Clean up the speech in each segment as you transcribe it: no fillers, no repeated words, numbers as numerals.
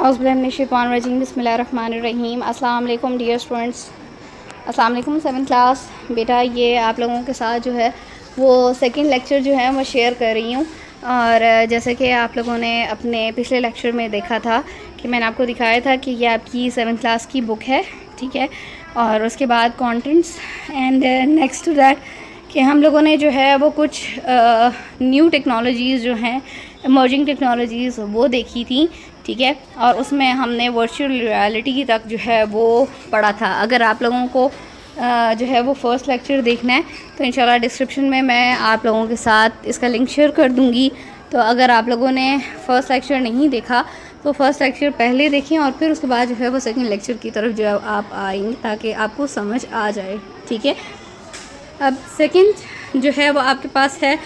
औज़ुबिल्लाहिमिनश्शैतानिर्रजीम बिस्मिल्लाहिर्रहमानिर्रहीम। अस्सलाम वालेकुम डियर स्टूडेंट्स, अस्सलाम वालेकुम 7th क्लास। बेटा ये आप लोगों के साथ जो है वो सेकंड लेक्चर जो है वो शेयर कर रही हूँ। और जैसे कि आप लोगों ने अपने पिछले लेक्चर में देखा था कि मैंने आपको दिखाया था कि ये आपकी 7th क्लास की बुक है, ठीक है। और उसके बाद contents and next to that कि हम लोगों ने जो है वो कुछ न्यू टेक्नोलॉजीज़ जो हैं, इमर्जिंग टेक्नोलॉजीज़ वो देखी थी, ठीक है। और उसमें हमने वर्चुअल रियलिटी तक जो है वो पढ़ा था। अगर आप लोगों को जो है वो फ़र्स्ट लेक्चर देखना है तो इंशाल्लाह डिस्क्रिप्शन में मैं आप लोगों के साथ इसका लिंक शेयर कर दूँगी। तो अगर आप लोगों ने फ़र्स्ट लेक्चर नहीं देखा तो फ़र्स्ट लेक्चर पहले देखें और फिर उसके बाद जो है वो सेकंड लेक्चर की तरफ जो है आप आएंगे ताकि आपको समझ आ जाए, ठीक है। अब सेकंड जो है वो आपके पास है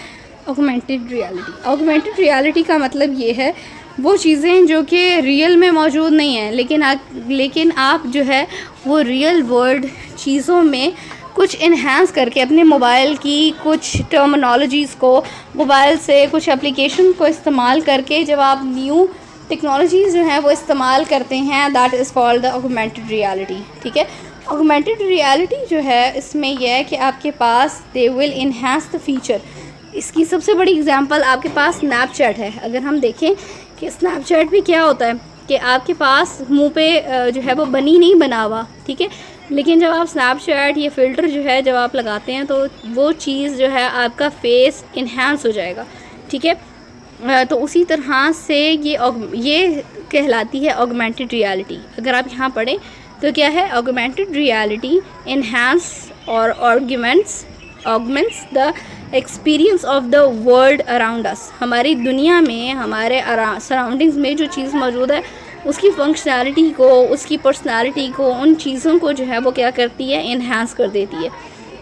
ऑगमेंटेड रियलिटी। ऑगमेंटेड रियलिटी का मतलब ये है वो चीज़ें जो कि रियल में मौजूद नहीं हैं, लेकिन आप जो है वो रियल वर्ल्ड चीज़ों में कुछ इन्हांस करके अपने मोबाइल की कुछ टर्मिनोलॉजीज़ को, मोबाइल से कुछ एप्लीकेशन को इस्तेमाल करके जब आप न्यू टेक्नोलॉजीज़ जो हैं वो इस्तेमाल करते हैं, that is called the augmented reality, ठीक है। ऑगमेंटेड रियलिटी जो है इसमें यह है कि आपके पास they will enhance the feature. इसकी सबसे बड़ी एग्जांपल आपके पास स्नैपचैट है। अगर हम देखें कि स्नैपचैट भी क्या होता है कि आपके पास मुंह पे जो है वो बनी नहीं बना हुआ, ठीक है, लेकिन जब आप स्नैपचैट ये फ़िल्टर जो है जब आप लगाते हैं तो वो चीज़ जो है आपका फेस इन्हांस हो जाएगा, ठीक है। तो उसी तरह से ये कहलाती है ऑगमेंटेड रियलिटी। अगर आप यहाँ पढ़ें तो क्या है, ऑगमेंटेड रियलिटी इन्हांस और augments the experience of the world around us. हमारी दुनिया में, हमारे सराउंडिंग्स में जो चीज़ मौजूद है उसकी फंक्शनैलिटी को, उसकी पर्सनैलिटी को, उन चीज़ों को जो है वो क्या करती है, इन्हांस कर देती है।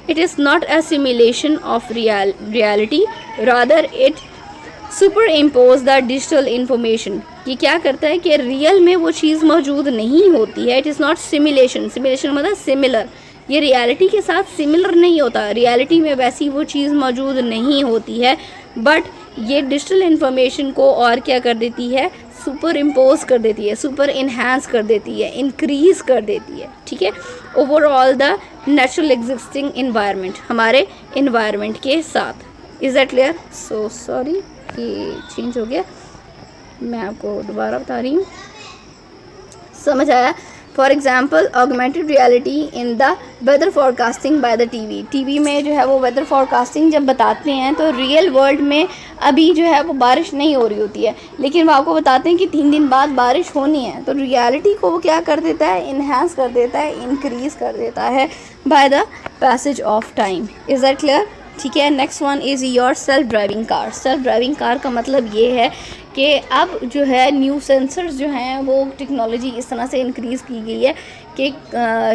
It is not a simulation of reality, rather it super impose the digital information. ये क्या करता है कि रियल में वो चीज़ मौजूद नहीं होती है। It is not simulation, simulation मतलब सिमिलर, ये रियलिटी के साथ सिमिलर नहीं होता। रियलिटी में वैसी वो चीज़ मौजूद नहीं होती है, बट ये डिजिटल इन्फॉर्मेशन को और क्या कर देती है, सुपर इम्पोज कर देती है, सुपर इन्हांस कर देती है, इंक्रीज़ कर देती है, ठीक है, overall the natural existing environment, हमारे इन्वायरमेंट के साथ। Is that clear? So sorry ये चेंज हो गया, मैं आपको दोबारा बता रही हूँ, समझ आया? For example augmented reality in the weather forecasting by the TV में जो है वो वेदर फोरकास्टिंग जब बताते हैं तो रियल वर्ल्ड में अभी जो है वो बारिश नहीं हो रही होती है, लेकिन वो आपको बताते हैं कि 3 दिन बाद बारिश होनी है। तो रियलिटी को वो क्या कर देता है, इन्हांस कर देता है, इंक्रीज़ कर देता है by the passage of time. Is that clear? ठीक है। Next one is your self driving car. Self driving car का मतलब ये है कि अब जो है न्यू सेंसर्स जो हैं वो टेक्नोलॉजी इस तरह से इंक्रीज़ की गई है कि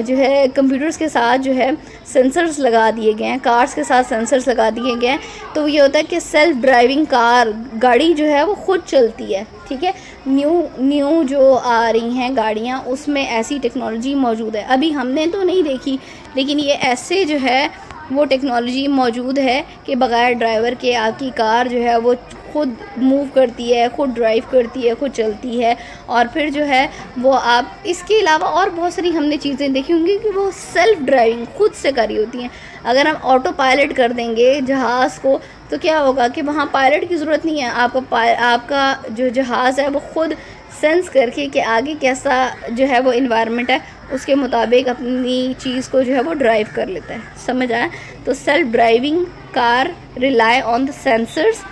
जो है कंप्यूटर्स के साथ जो है सेंसर्स लगा दिए गए हैं, कार्स के साथ सेंसर्स लगा दिए गए हैं। तो ये होता है कि सेल्फ ड्राइविंग कार, गाड़ी जो है वो ख़ुद चलती है, ठीक है। न्यू जो आ रही हैं गाड़ियाँ उसमें ऐसी टेक्नोलॉजी मौजूद है। अभी हमने तो नहीं देखी, लेकिन ये ऐसे जो है वो टेक्नोलॉजी मौजूद है कि बग़ैर ड्राइवर के आपकी कार जो है वो खुद मूव करती है, खुद ड्राइव करती है, खुद चलती है। और फिर जो है वो आप इसके अलावा और बहुत सारी हमने चीज़ें देखी होंगी कि वो सेल्फ ड्राइविंग खुद से करी होती हैं। अगर हम ऑटो पायलट कर देंगे जहाज़ को तो क्या होगा कि वहाँ पायलट की ज़रूरत नहीं है, आपका जो जहाज़ है वो खुद सेंस करके कि आगे कैसा जो है वो इन्वायरमेंट है उसके मुताबिक अपनी चीज़ को जो है वो ड्राइव कर लेता है। समझ आया? तो self driving car rely on the sensors,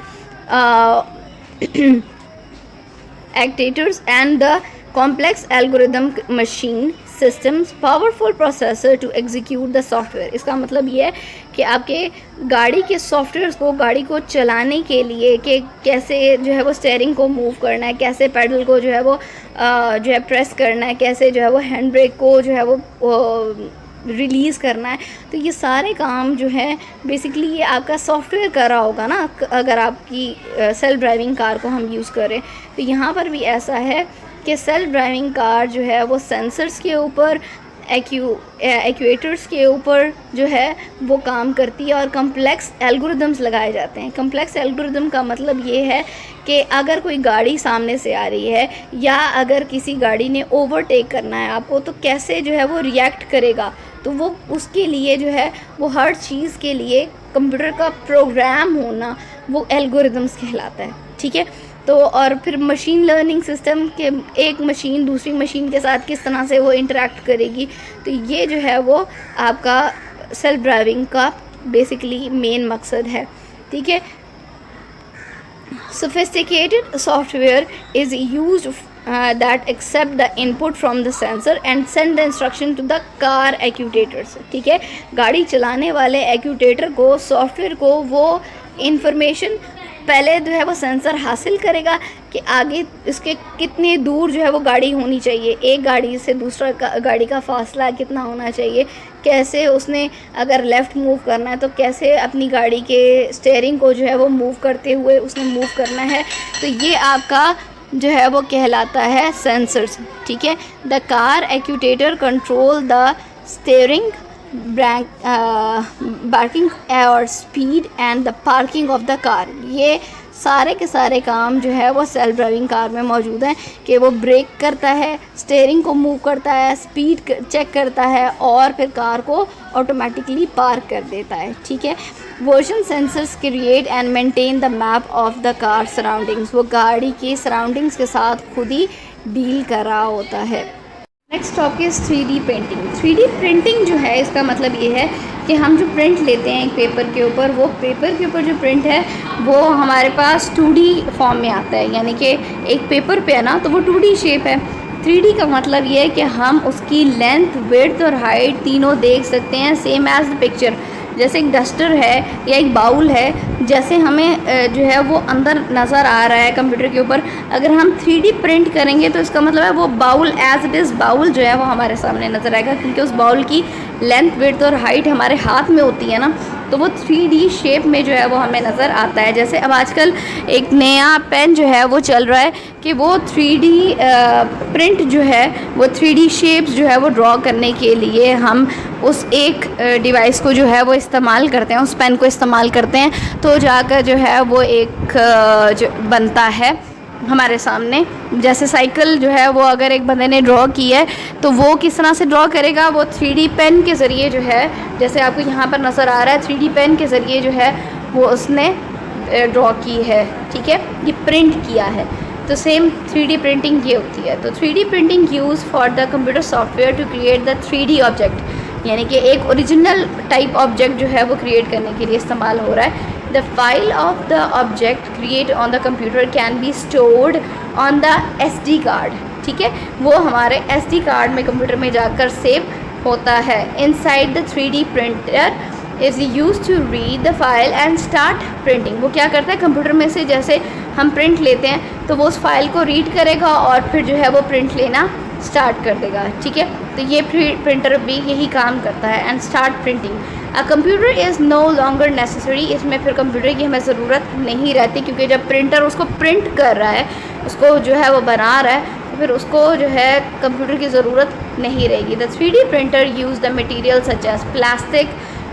actuators and the complex algorithm machine systems powerful processor to execute the software। इसका मतलब ये है कि आपके गाड़ी के सॉफ्टवेयर्स को, गाड़ी को चलाने के लिए कि कैसे जो है वो स्टीयरिंग को मूव करना है, कैसे पैडल को जो है वो जो है प्रेस करना है, कैसे जो है वो हैंड ब्रेक को जो है वो रिलीज़ करना है। तो ये सारे काम जो है बेसिकली ये आपका सॉफ्टवेयर कर रहा होगा ना। अगर आपकी सेल्फ ड्राइविंग कार को हम यूज़ करें तो यहाँ पर भी ऐसा है कि सेल्फ ड्राइविंग कार जो है वो सेंसर्स के ऊपर एक्यूएटर्स के ऊपर जो है वो काम करती है और कम्प्लेक्स एल्गोरिदम्स लगाए जाते हैं। कम्प्लेक्स एल्गोरिदम का मतलब ये है कि अगर कोई गाड़ी सामने से आ रही है या अगर किसी गाड़ी ने ओवरटेक करना है आपको, तो कैसे जो है वो रिएक्ट करेगा, तो वो उसके लिए जो है वो हर चीज़ के लिए कंप्यूटर का प्रोग्राम होना वो एल्गोरिदम्स कहलाता है। ठीक है, तो और फिर मशीन लर्निंग सिस्टम के एक मशीन दूसरी मशीन के साथ किस तरह से वो इंटरेक्ट करेगी, तो ये जो है वो आपका सेल्फ ड्राइविंग का बेसिकली मेन मकसद है। ठीक है, sophisticated software is used that accept the input from the sensor and send the instruction to the car actuators। ठीक है, गाड़ी चलाने वाले एक्यूटेटर को, सॉफ्टवेयर को वो इंफॉर्मेशन पहले जो है वो सेंसर हासिल करेगा कि आगे इसके कितने दूर जो है वो गाड़ी होनी चाहिए, एक गाड़ी से दूसरा गाड़ी का फासला कितना होना चाहिए, कैसे उसने अगर लेफ़्ट मूव करना है तो कैसे अपनी गाड़ी के स्टीयरिंग को जो है वो मूव करते हुए उसने मूव करना है। तो ये आपका जो है वो कहलाता है सेंसर्स। ठीक है, the car actuator control the steering, braking और speed and the parking of the car. ये सारे के सारे काम जो है वो सेल्फ ड्राइविंग कार में मौजूद हैं कि वो ब्रेक करता है, स्टीयरिंग को मूव करता है, स्पीड चेक करता है और फिर कार को ऑटोमेटिकली पार्क कर देता है। ठीक है, motion sensors create and maintain the map of the car surroundings. वो गाड़ी की सराउंडिंग्स के साथ खुद ही डील कर रहा होता है। Next topic is 3D printing. 3D printing जो है इसका मतलब ये है कि हम जो प्रिंट लेते हैं एक पेपर के ऊपर, वो पेपर के ऊपर जो प्रिंट है वो हमारे पास 2D फॉर्म में आता है, यानी कि एक पेपर पे है ना तो वो 2D शेप है। 3D का मतलब ये है कि हम उसकी लेंथ, विड्थ और हाइट तीनों देख सकते हैं, सेम एज द पिक्चर। जैसे एक डस्टर है या एक बाउल है, जैसे हमें जो है वो अंदर नज़र आ रहा है कंप्यूटर के ऊपर, अगर हम 3D प्रिंट करेंगे तो इसका मतलब है वो bowl as it is bowl जो है वो हमारे सामने नज़र आएगा, क्योंकि उस बाउल की लेंथ, विड्थ और हाइट हमारे हाथ में होती है ना, तो वो 3D शेप में जो है वो हमें नज़र आता है। जैसे अब आजकल एक नया पेन जो है वो चल रहा है कि वो 3D प्रिंट जो है वो 3D शेप्स जो है वो ड्रॉ करने के लिए हम उस एक डिवाइस को जो है वो इस्तेमाल करते हैं, उस पेन को इस्तेमाल करते हैं, तो जाकर जो है वो एक जो बनता है हमारे सामने। जैसे साइकिल जो है वो अगर एक बंदे ने ड्रॉ की है तो वो किस तरह से ड्रॉ करेगा, वो 3D पेन के ज़रिए जो है, जैसे आपको यहाँ पर नज़र आ रहा है 3D पेन के ज़रिए जो है वो उसने ड्रॉ की है। ठीक है, ये प्रिंट किया है, तो सेम 3D प्रिंटिंग ये होती है। तो 3D printing use for the computer software to create the 3D object, यानी कि एक ओरिजिनल टाइप ऑब्जेक्ट जो है वो क्रिएट करने के लिए इस्तेमाल हो रहा है। The file of the object created on the computer can be stored on the SD card। ठीक है, वो हमारे SD कार्ड में कंप्यूटर में जाकर सेव होता है। Inside the 3D printer is used to read the file and start printing। वो क्या करता है, कंप्यूटर में से जैसे हम प्रिंट लेते हैं तो वो उस फाइल को रीड करेगा और फिर जो है वो प्रिंट लेना स्टार्ट कर देगा। ठीक है, तो ये प्रिंटर भी यही काम करता है। And start printing, a computer is no longer necessary. इसमें फिर कंप्यूटर की हमें ज़रूरत नहीं रहती, क्योंकि जब प्रिंटर उसको प्रिंट कर रहा है, उसको जो है वो बना रहा है, तो फिर उसको जो है कंप्यूटर की ज़रूरत नहीं रहेगी। The 3D printer use the material such as plastic,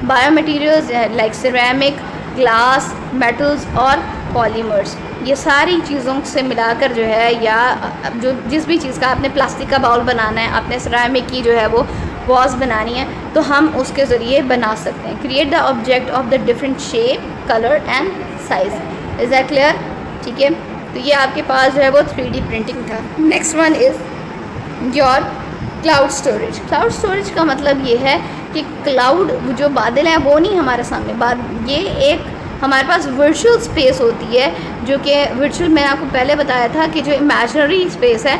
biomaterials like ceramic, glass, metals और पॉलीमर्स। ये सारी चीज़ों से मिलाकर जो है, या जो जिस भी चीज़ का आपने प्लास्टिक का बाउल बनाना है, आपने सिरेमिक की जो है वो वॉज बनानी है, तो हम उसके ज़रिए बना सकते हैं। Create the object of the different shape, colour and size. Is that clear? ठीक है, तो ये आपके पास जो है वो 3D प्रिंटिंग था। Next one is your cloud storage. Cloud storage का मतलब ये है कि क्लाउड जो बादल हैं वो नहीं हमारे सामने, ये एक हमारे पास वर्चुअल स्पेस होती है, जो कि वर्चुअल मैंने आपको पहले बताया था कि जो इमेजिनरी स्पेस है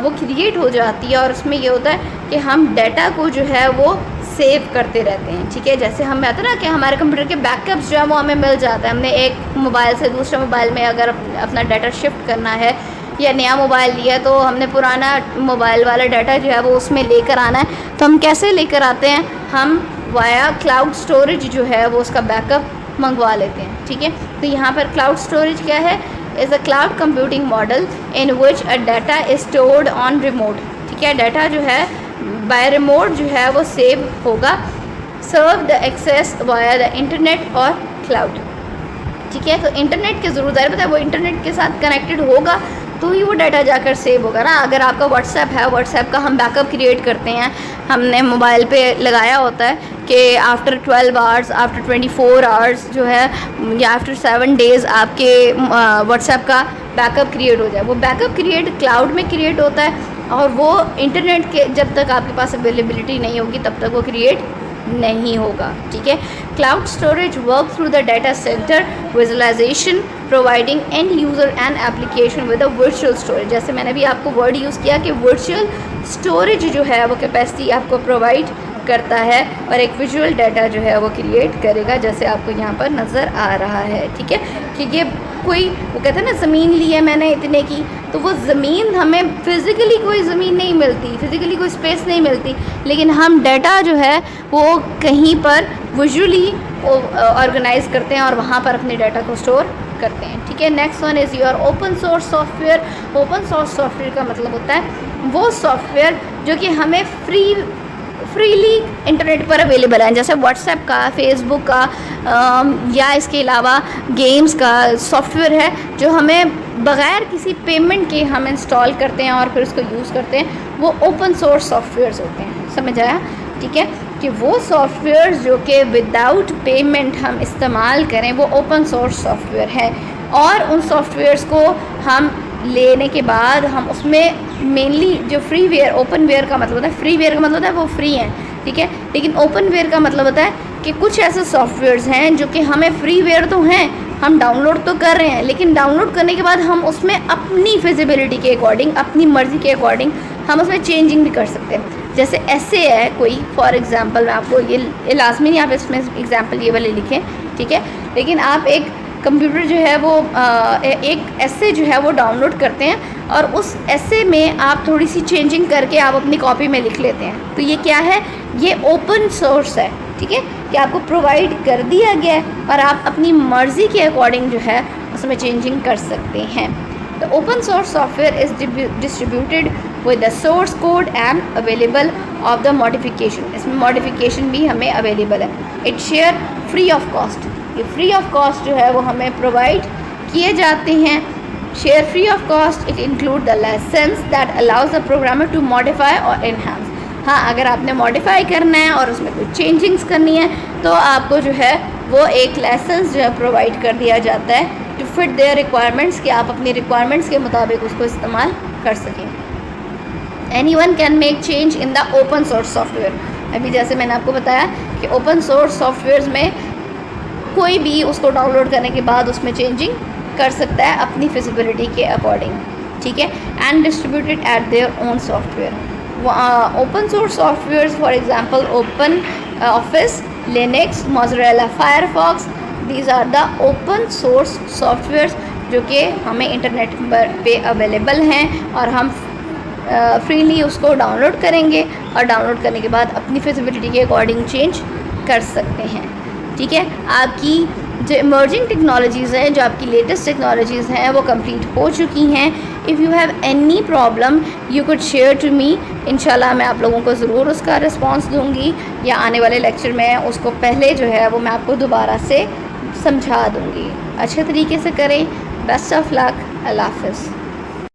वो क्रिएट हो जाती है, और उसमें ये होता है कि हम डाटा को जो है वो सेव करते रहते हैं। ठीक है, जैसे हमें आता है ना कि हमारे कंप्यूटर के बैकअप्स जो है वो हमें मिल जाता है। हमने एक मोबाइल से दूसरे मोबाइल में अगर अपना डाटा शिफ्ट करना है या नया मोबाइल लिया, तो हमने पुराना मोबाइल वाला डाटा जो है वो उसमें लेकर आना है, तो हम कैसे लेकर आते हैं, हम वाया क्लाउड स्टोरेज जो है वो उसका बैकअप मंगवा लेते हैं। ठीक है, तो यहाँ पर क्लाउड स्टोरेज क्या है, is a cloud computing model in which a data is stored on remote. ठीक है, डाटा जो है बाय रिमोट जो है वो सेव होगा, serve the access via the internet और क्लाउड। ठीक है, तो इंटरनेट की ज़रूरत है, पता है वो इंटरनेट के साथ कनेक्टेड होगा तो ही वो डाटा जाकर सेव होगा ना। अगर आपका व्हाट्सएप है, व्हाट्सएप का हम बैकअप क्रिएट करते हैं, हमने मोबाइल पे लगाया होता है कि आफ्टर 12 आवर्स, आफ्टर 24 आवर्स जो है या आफ्टर 7 डेज़ आपके व्हाट्सएप का बैकअप क्रिएट हो जाए। वो बैकअप क्रिएट क्लाउड में क्रिएट होता है और वो इंटरनेट के जब तक आपके पास अवेलेबिलिटी नहीं होगी तब तक वो क्रिएट नहीं होगा। ठीक है, cloud storage work through the data centre visualisation providing and user and application with a virtual storage. जैसे मैंने भी आपको वर्ड यूज़ किया कि वर्चुअल स्टोरेज जो है वो कैपेसिटी आपको प्रोवाइड करता है और एक विजुअल डाटा जो है वो क्रिएट करेगा, जैसे आपको यहाँ पर नज़र आ रहा है। ठीक है, कि ये कोई वो कहते हैं ना ज़मीन ली है मैंने इतने की, तो वो ज़मीन हमें फ़िज़िकली कोई ज़मीन नहीं मिलती, फ़िज़िकली कोई स्पेस नहीं मिलती, लेकिन हम डाटा जो है वो कहीं पर विजुअली ऑर्गेनाइज़ करते हैं और वहाँ पर अपने डाटा को स्टोर करते हैं। ठीक है, next one is your open source software. Open source software का मतलब होता है वो सॉफ्टवेयर जो कि हमें फ्रीली इंटरनेट पर अवेलेबल है, जैसे व्हाट्सएप का, फेसबुक का या इसके अलावा गेम्स का सॉफ्टवेयर है जो हमें बग़ैर किसी पेमेंट के हम इंस्टॉल करते हैं और फिर उसको यूज़ करते हैं, वो ओपन सोर्स सॉफ्टवेयर्स होते हैं। समझ आया? ठीक है, कि वो सॉफ्टवेयर्स जो कि विदाउट पेमेंट हम इस्तेमाल करें वो ओपन सोर्स सॉफ्टवेयर है, और उन सॉफ्टवेयर्स को हम लेने के बाद हम उसमें मेनली जो फ्रीवेयर, ओपनवेयर का मतलब होता है, फ्रीवेयर का मतलब होता है वो फ्री हैं, ठीक है, लेकिन ओपनवेयर का मतलब होता है कि कुछ ऐसे सॉफ्टवेयर्स हैं जो कि हमें फ्रीवेयर तो हैं, हम डाउनलोड तो कर रहे हैं, लेकिन डाउनलोड करने के बाद हम उसमें अपनी फिजिबिलिटी के अकॉर्डिंग, अपनी मर्ज़ी के अकॉर्डिंग हम उसमें चेंजिंग भी कर सकते हैं। जैसे ऐसे है कोई, फॉर एग्ज़ाम्पल मैं आपको ये लाजमी नहीं आप इसमें एग्ज़ाम्पल ये वाले लिखें, ठीक है, लेकिन आप एक कंप्यूटर जो है वो एक ऐसे जो है वो डाउनलोड करते हैं और उस ऐसे में आप थोड़ी सी चेंजिंग करके आप अपनी कॉपी में लिख लेते हैं, तो ये क्या है, ये ओपन सोर्स है। ठीक है, कि आपको प्रोवाइड कर दिया गया है और आप अपनी मर्ज़ी के अकॉर्डिंग जो है उसमें चेंजिंग कर सकते हैं। तो open source software is distributed with the source code and available of the modification. इसमें मॉडिफिकेशन भी हमें अवेलेबल है। It share free of cost, ये फ्री ऑफ कॉस्ट जो है वो हमें प्रोवाइड किए जाते हैं। Share free of cost, it include the licence that allows the programmer to modify और एनहांस। हाँ, अगर आपने मॉडिफाई करना है और उसमें कुछ चेंजिंग्स करनी है तो आपको जो है वो एक लाइसेंस जो है प्रोवाइड कर दिया जाता है टू फिट देयर रिक्वायरमेंट्स, कि आप अपनी रिक्वायरमेंट्स के मुताबिक उसको इस्तेमाल कर सकें। Anyone can make change in the open source software. अभी जैसे मैंने आपको बताया कि ओपन सोर्स सॉफ्टवेयर्स में कोई भी उसको डाउनलोड करने के बाद उसमें चेंजिंग कर सकता है अपनी फिजिबिलिटी के अकॉर्डिंग। ठीक है, and distributed at their own software. Open source softwares for example Open Office, Linux, Mozilla, Firefox, these are the open source softwares जो कि हमें इंटरनेट पर पे अवेलेबल हैं और हम फ्रीली उसको डाउनलोड करेंगे और डाउनलोड करने के बाद अपनी फिजिबिलिटी के अकॉर्डिंग चेंज कर सकते हैं। ठीक है, आपकी जो इमर्जिंग टेक्नोलॉजीज़ हैं, जो आपकी लेटेस्ट टेक्नोलॉजीज़ हैं वो कंप्लीट हो चुकी हैं। If you have any problem you could share to me, इंशाल्लाह मैं आप लोगों को ज़रूर उसका रिस्पांस दूंगी, या आने वाले लेक्चर में उसको पहले जो है वो मैं आपको दोबारा से समझा दूंगी। अच्छे तरीके से करें। Best of luck. अल्लाह हाफ़िज़।